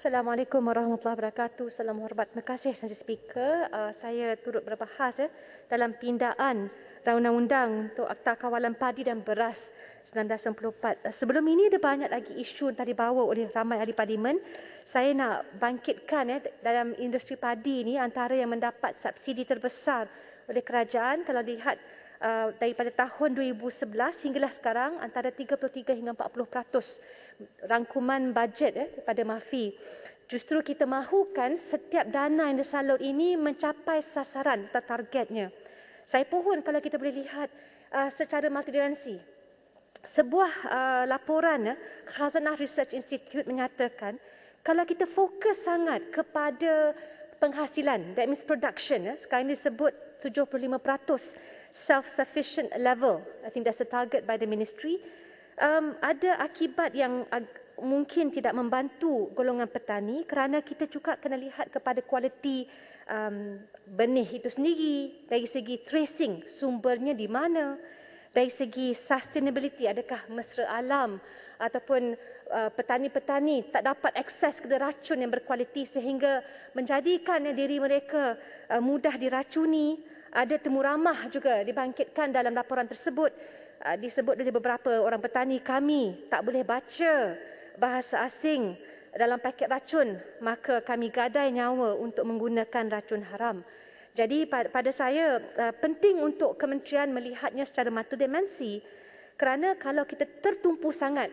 Assalamualaikum warahmatullahi wabarakatuh. Salam hormat. Terima kasih Tuan Speaker. Saya turut berbahas dalam pindaan undang-undang untuk Akta Kawalan Padi dan Beras 1994. Sebelum ini ada banyak lagi isu yang tadi dibawa oleh ramai ahli parlimen. Saya nak bangkitkan dalam industri padi ini antara yang mendapat subsidi terbesar oleh kerajaan. Kalau lihat daripada tahun 2011 hinggalah sekarang antara 33 hingga 40% rangkuman bajet daripada MAFI. Justru kita mahukan setiap dana yang disalur ini mencapai sasaran atau targetnya. Saya pohon kalau kita boleh lihat secara multidimensi. Sebuah laporan Khazanah Research Institute menyatakan kalau kita fokus sangat kepada penghasilan, that means production, sekarang disebut 75% self-sufficient level. I think that's the target by the ministry. Ada akibat yang mungkin tidak membantu golongan petani kerana kita juga kena lihat kepada kualiti benih itu sendiri, dari segi tracing sumbernya di mana, dari segi sustainability adakah mesra alam ataupun petani-petani tak dapat akses kepada racun yang berkualiti sehingga menjadikan diri mereka mudah diracuni. Ada temu ramah juga dibangkitkan dalam laporan tersebut. Disebut oleh beberapa orang petani, kami tak boleh baca bahasa asing dalam paket racun, maka kami gadai nyawa untuk menggunakan racun haram. Jadi pada saya penting untuk kementerian melihatnya secara multidimensi kerana kalau kita tertumpu sangat,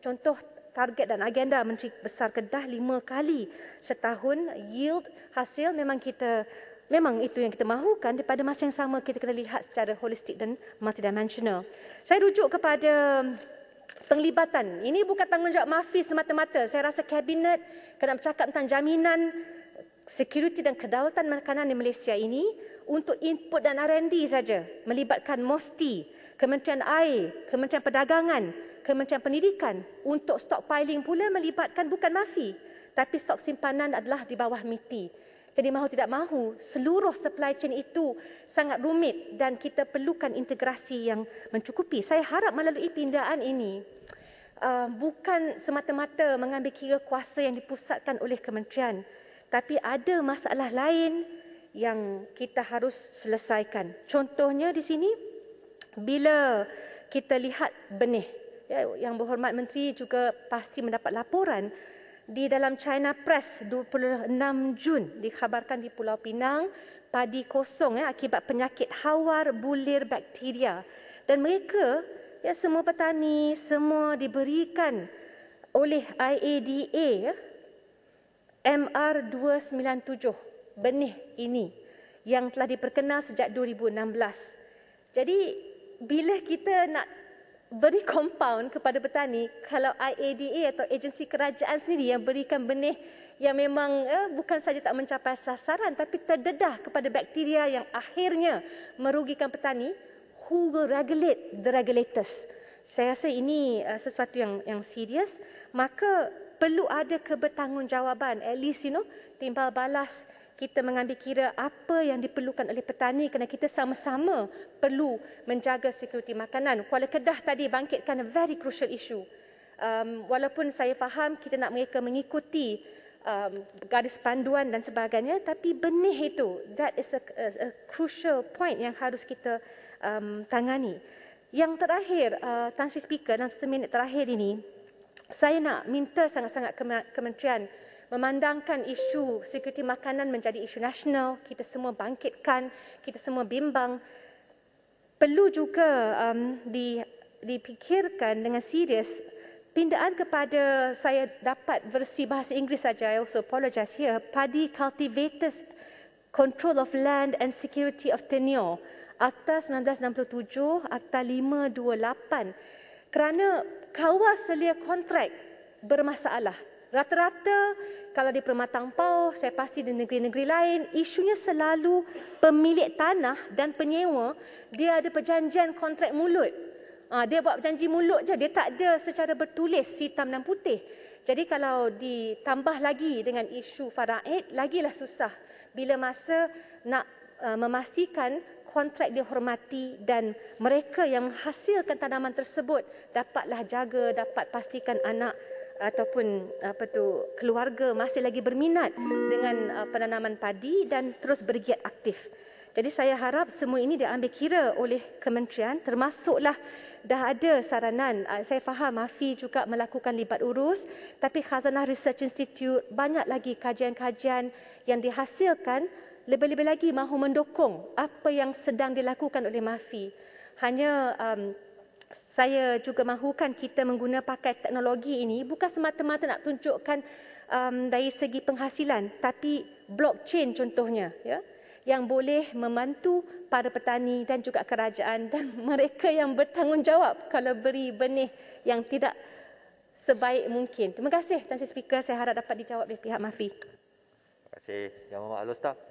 contoh target dan agenda Menteri Besar Kedah 5 kali setahun yield hasil memang itu yang kita mahukan. Pada masa yang sama kita kena lihat secara holistik dan multidimensional. Saya rujuk kepada penglibatan. Ini bukan tanggungjawab MAFI semata-mata. Saya rasa Kabinet kena bercakap tentang jaminan security dan kedaulatan makanan di Malaysia ini untuk input dan R&D saja. Melibatkan MOSTI, Kementerian Air, Kementerian Perdagangan, Kementerian Pendidikan. Untuk stockpiling pula melibatkan bukan MAFI, tapi stok simpanan adalah di bawah MITI. Jadi mahu tidak mahu, seluruh supply chain itu sangat rumit dan kita perlukan integrasi yang mencukupi. Saya harap melalui pindaan ini, bukan semata-mata mengambil kira kuasa yang dipusatkan oleh kementerian, tapi ada masalah lain yang kita harus selesaikan. Contohnya di sini, bila kita lihat benih, yang berhormat Menteri juga pasti mendapat laporan, di dalam China Press 26 Jun dikhabarkan di Pulau Pinang padi kosong akibat penyakit hawar bulir bakteria dan mereka semua petani semua diberikan oleh IADA MR297 benih ini yang telah diperkenal sejak 2016. Jadi bila kita nak beri compound kepada petani, kalau IADA atau agensi kerajaan sendiri yang berikan benih yang memang bukan saja tak mencapai sasaran tapi terdedah kepada bakteria yang akhirnya merugikan petani, who will regulate the regulators? Saya rasa ini sesuatu yang serius, maka perlu ada kebertanggungjawaban, at least timbal balas kita mengambil kira apa yang diperlukan oleh petani kerana kita sama-sama perlu menjaga security makanan. Kuala Kedah tadi bangkitkan a very crucial issue. Walaupun saya faham kita nak mereka mengikuti garis panduan dan sebagainya, tapi benih itu, that is a crucial point yang harus kita tangani. Yang terakhir, Tan Sri Speaker, dalam seminit terakhir ini, saya nak minta sangat-sangat kementerian memandangkan isu security makanan menjadi isu nasional, kita semua bangkitkan, kita semua bimbang. Perlu juga dipikirkan dengan serius pindaan kepada, saya dapat versi bahasa Inggeris saja, I also apologize here, Paddy Cultivators Control of Land and Security of Tenure, Akta 1967, Akta 528, kerana kawal selia kontrak bermasalah. Rata-rata kalau di Permatang Pauh, saya pasti di negeri-negeri lain, isunya selalu pemilik tanah dan penyewa, dia ada perjanjian kontrak mulut. Dia buat perjanji mulut je, dia tak ada secara bertulis hitam dan putih. Jadi kalau ditambah lagi dengan isu faraid, lagilah susah bila masa nak memastikan kontrak dihormati dan mereka yang menghasilkan tanaman tersebut dapatlah jaga, dapat pastikan anak ataupun keluarga masih lagi berminat dengan penanaman padi dan terus bergiat aktif. Jadi saya harap semua ini diambil kira oleh kementerian, termasuklah dah ada saranan. Saya faham MAFI juga melakukan libat urus, tapi Khazanah Research Institute banyak lagi kajian-kajian yang dihasilkan, lebih-lebih lagi mahu mendukung apa yang sedang dilakukan oleh MAFI. Hanya saya juga mahukan kita pakai teknologi ini bukan semata-mata nak tunjukkan dari segi penghasilan, tapi blockchain contohnya, ya, yang boleh membantu para petani dan juga kerajaan dan mereka yang bertanggungjawab kalau beri benih yang tidak sebaik mungkin. Terima kasih, Tan Sri Speaker. Saya harap dapat dijawab oleh pihak MAFI. Terima kasih, Yang Berhormat Alor Staf.